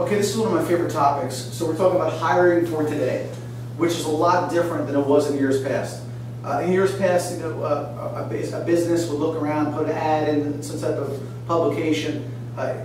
Okay, this is one of my favorite topics. So we're talking about hiring for today, which is a lot different than it was in years past. In years past, a business would look around, put an ad in some type of publication.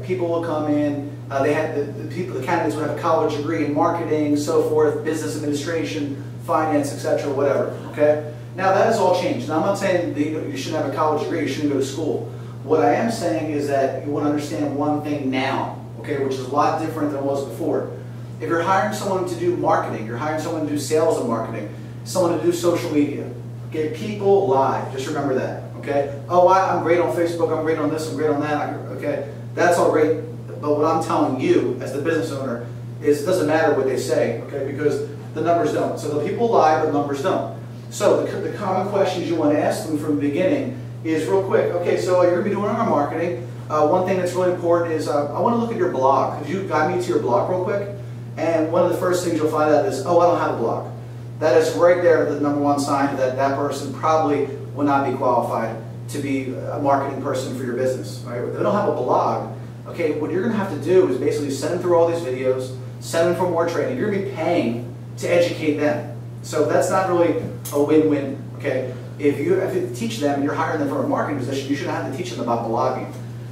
People would come in. The candidates would have a college degree in marketing, so forth, business administration, finance, etc., whatever. Okay. Now that has all changed. Now I'm not saying that you shouldn't have a college degree, you shouldn't go to school. What I am saying is that you want to understand one thing now, okay, which is a lot different than it was before. If you're hiring someone to do marketing, you're hiring someone to do sales and marketing, someone to do social media, okay, people lie. Just remember that, okay? Oh, I'm great on Facebook, I'm great on this, I'm great on that, okay? That's all great, but what I'm telling you as the business owner is it doesn't matter what they say, okay, because the numbers don't. So the people lie, but the numbers don't. So the common questions you want to ask them from the beginning is real quick. Okay, so you're going to be doing our marketing. One thing that's really important is I want to look at your blog. Could you guide me to your blog real quick? And one of the first things you'll find out is, oh, I don't have a blog. That is right there the #1 sign that that person probably will not be qualified to be a marketing person for your business. Right? If they don't have a blog, okay, what you're going to have to do is basically send them through all these videos, send them for more training. You're going to be paying to educate them. So that's not really a win-win. Okay? If you teach them and you're hiring them for a marketing position, you shouldn't have to teach them about blogging.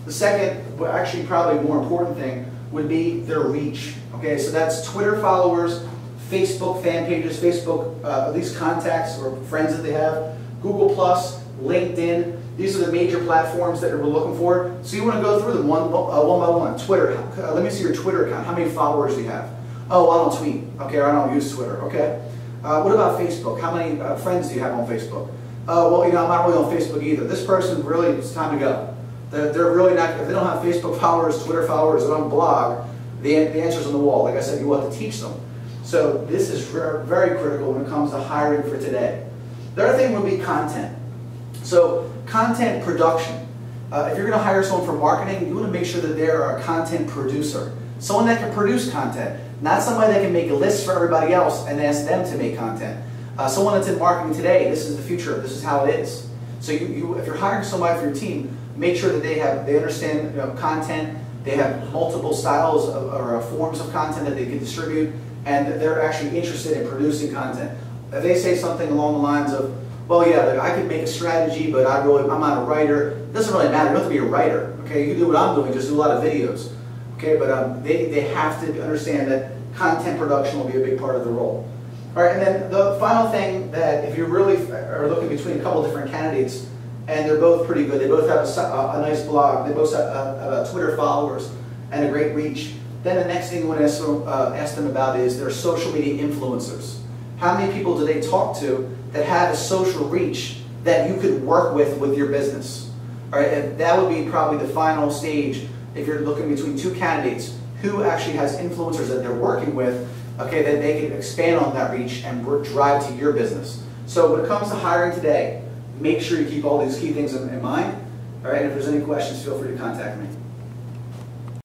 The second, but actually probably more important thing, would be their reach. Okay, so that's Twitter followers, Facebook fan pages, Facebook at least contacts or friends that they have, Google+, LinkedIn. These are the major platforms that we're looking for. So you want to go through them one by one. Twitter, let me see your Twitter account. How many followers do you have? Oh, I don't tweet. Okay, or I don't use Twitter. Okay. What about Facebook? How many friends do you have on Facebook? Well, I'm not really on Facebook either. This person really, it's time to go. They're really not, if they don't have Facebook followers, Twitter followers, they don't blog, the answer's on the wall. Like I said, you want to teach them. So this is very critical when it comes to hiring for today. The other thing would be content. So content production. If you're going to hire someone for marketing, you want to make sure that they're a content producer. Someone that can produce content, not somebody that can make a list for everybody else and ask them to make content. Someone that's in marketing today, this is the future, this is how it is. So if you're hiring somebody for your team, make sure that they understand content, they have multiple styles or forms of content that they can distribute, and they're actually interested in producing content. If they say something along the lines of, well, yeah, I could make a strategy, but I'm not a writer, it doesn't really matter, you don't have to be a writer. Okay, you can do what I'm doing, just do a lot of videos. Okay, but they have to understand that content production will be a big part of the role. All right, and then the final thing that if you really are looking between a couple different candidates and they're both pretty good, they both have a nice blog, they both have Twitter followers and a great reach, then the next thing you want to ask them about is their social media influencers. How many people do they talk to that have a social reach that you could work with your business? All right, and that would be probably the final stage if you're looking between two candidates. Who actually has influencers that they're working with, okay, that they can expand on that reach and drive to your business. So when it comes to hiring today, make sure you keep all these key things in mind. All right, and if there's any questions, feel free to contact me.